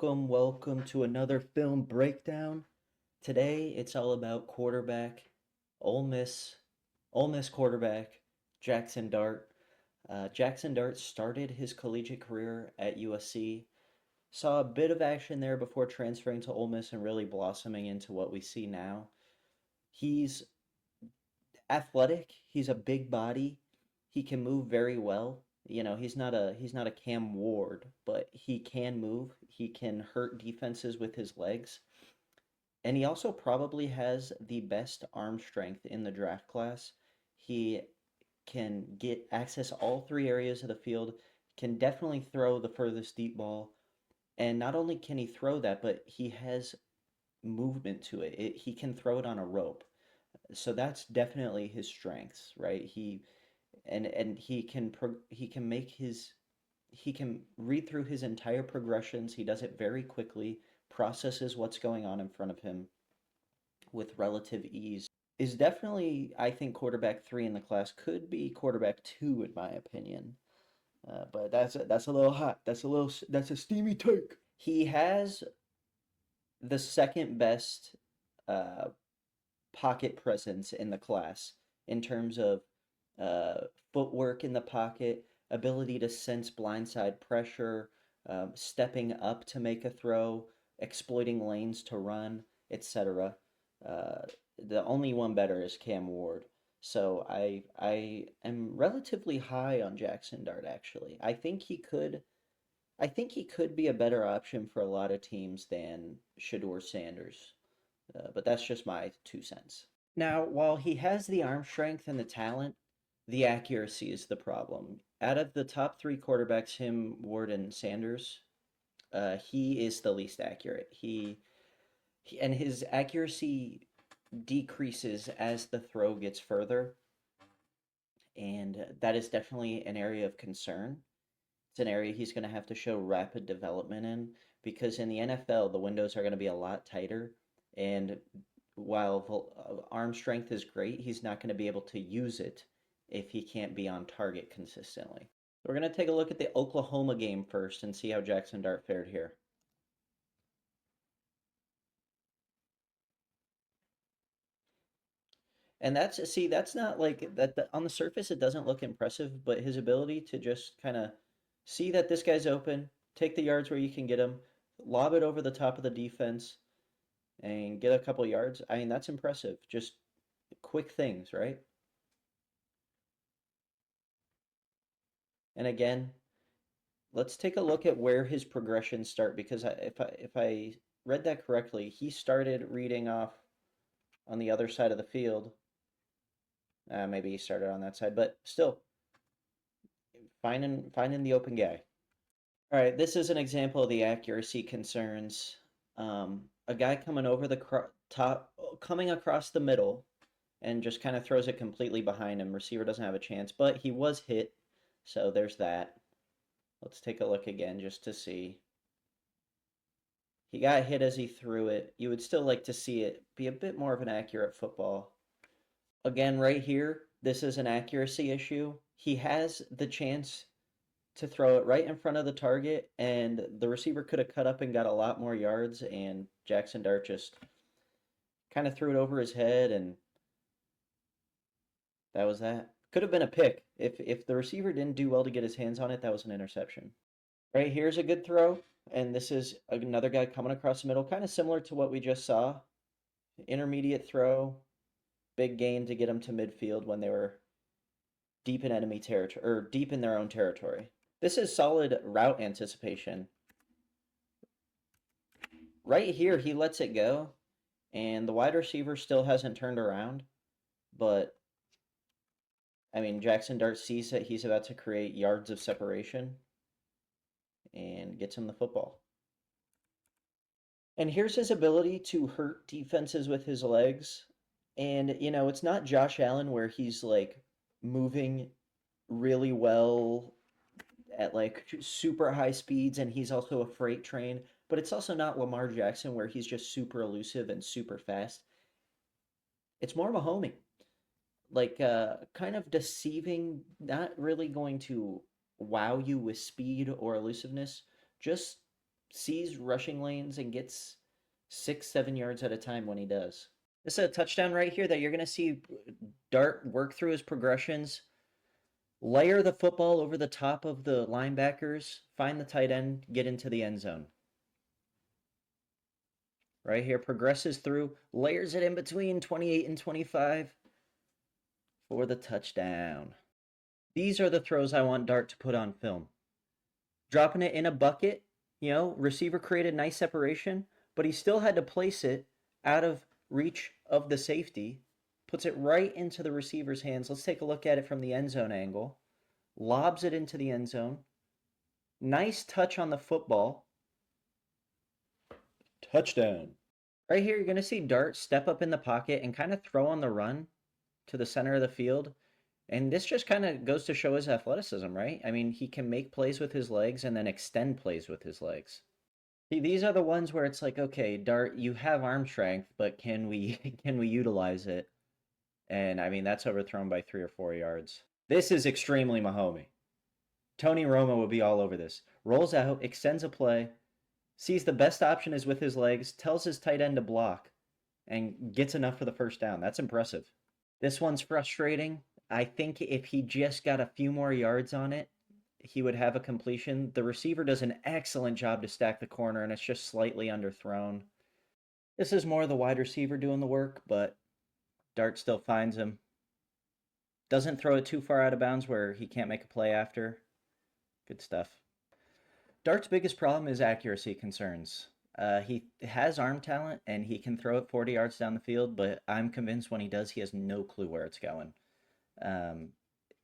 Welcome to another film breakdown. Today it's all about quarterback, Ole Miss, Ole Miss quarterback Jaxson Dart. Jaxson Dart started his collegiate career at USC, saw a bit of action there before transferring to Ole Miss and really blossoming into what we see now. He's athletic. He's a big body. He can move very well. He's not a Cam Ward, but he can move. He can hurt defenses with his legs. And he also probably has the best arm strength in the draft class. He can get access all three areas of the field, can definitely throw the furthest deep ball. And not only can he throw that, but he has movement to it. He can throw it on a rope. So that's definitely his strengths, right? And he can make his he can read through his entire progressions. He does it very quickly, processes what's going on in front of him with relative ease. Is definitely, I think, quarterback three in the class. Could be quarterback two in my opinion. But that's a little hot. That's a steamy take. He has the second best uh, pocket presence in the class in terms of footwork in the pocket, ability to sense blindside pressure, stepping up to make a throw, exploiting lanes to run, etc. Uh, the only one better is Cam Ward. So I am relatively high on Jaxson Dart actually. I think he could be a better option for a lot of teams than Shador Sanders. But that's just my 2 cents. Now, while he has the arm strength and the talent, the accuracy is the problem. Out of the top three quarterbacks, him, Ward, and Sanders, he is the least accurate. And his accuracy decreases as the throw gets further, and that is definitely an area of concern. It's an area he's going to have to show rapid development in because in the NFL, the windows are going to be a lot tighter. And while arm strength is great, he's not going to be able to use it if he can't be on target consistently. We're going to take a look at the Oklahoma game first and see how Jaxson Dart fared here. And that's not like that on the surface it doesn't look impressive, but his ability to just kind of see that this guy's open, take the yards where you can get him, lob it over the top of the defense and get a couple yards. I mean, that's impressive. Just quick things, right? And again, let's take a look at where his progressions start because if I read that correctly, he started reading off on the other side of the field. Maybe he started on that side, but still finding the open guy. All right, this is an example of the accuracy concerns. A guy coming over the top, coming across the middle, and just kind of throws it completely behind him. Receiver doesn't have a chance, but he was hit, so there's that. Let's take a look again just to see. He got hit as he threw it. You would still like to see it be a bit more of an accurate football. Again, right here, this is an accuracy issue. He has the chance to throw it right in front of the target, and the receiver could have cut up and got a lot more yards, and Jaxson Dart just kind of threw it over his head, and that was that. Could have been a pick. If the receiver didn't do well to get his hands on it, that was an interception. Right here's a good throw, and this is another guy coming across the middle, kind of similar to what we just saw. Intermediate throw, big gain to get them to midfield when they were deep in enemy territory or deep in their own territory. This is solid route anticipation. Right here, he lets it go, and the wide receiver still hasn't turned around, but I mean, Jaxson Dart sees that he's about to create yards of separation and gets him the football. And here's his ability to hurt defenses with his legs. And, it's not Josh Allen where he's like moving really well at like super high speeds and he's also a freight train, but it's also not Lamar Jackson where he's just super elusive and super fast. It's more Mahomes, like kind of deceiving, not really going to wow you with speed or elusiveness, just sees rushing lanes and gets 6, 7 yards at a time when he does. This is a touchdown right here that you're going to see Dart work through his progressions, layer the football over the top of the linebackers, find the tight end, get into the end zone. Right here, progresses through, layers it in between 28 and 25 for the touchdown. These are the throws I want Dart to put on film. Dropping it in a bucket, receiver created nice separation, but he still had to place it out of reach of the safety, puts it right into the receiver's hands. Let's take a look at it from the end zone angle. Lobs it into the end zone. Nice touch on the football. Touchdown. Right here, you're going to see Dart step up in the pocket and kind of throw on the run to the center of the field. And this just kind of goes to show his athleticism, right? I mean, he can make plays with his legs and then extend plays with his legs. See, these are the ones where it's like, okay, Dart, you have arm strength, but can we can we utilize it? And I mean, that's overthrown by 3 or 4 yards. This is extremely Mahomey. Tony Romo would be all over this. Rolls out, extends a play, sees the best option is with his legs, tells his tight end to block, and gets enough for the first down. That's impressive. This one's frustrating. I think if he just got a few more yards on it, he would have a completion. The receiver does an excellent job to stack the corner, and it's just slightly underthrown. This is more the wide receiver doing the work, but Dart still finds him. Doesn't throw it too far out of bounds where he can't make a play after. Good stuff. Dart's biggest problem is accuracy concerns. He has arm talent, and he can throw it 40 yards down the field, but I'm convinced when he does, he has no clue where it's going.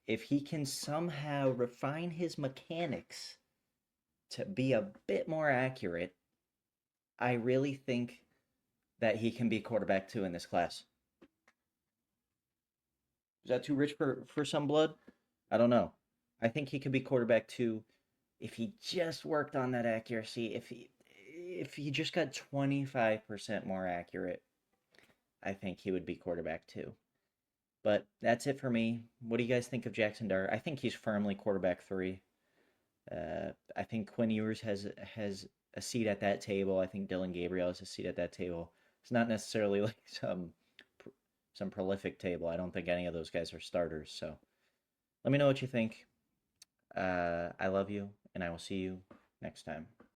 If he can somehow refine his mechanics to be a bit more accurate, I really think that he can be quarterback 2 in this class. Is that too rich for some blood? I don't know. I think he could be quarterback 2 if he just worked on that accuracy. If he just got 25% more accurate, I think he would be quarterback 2. But that's it for me. What do you guys think of Jaxson Dart? I think he's firmly quarterback 3. I think Quinn Ewers has a seat at that table. I think Dylan Gabriel has a seat at that table. It's not necessarily like some prolific table. I don't think any of those guys are starters. So let me know what you think. I love you, and I will see you next time.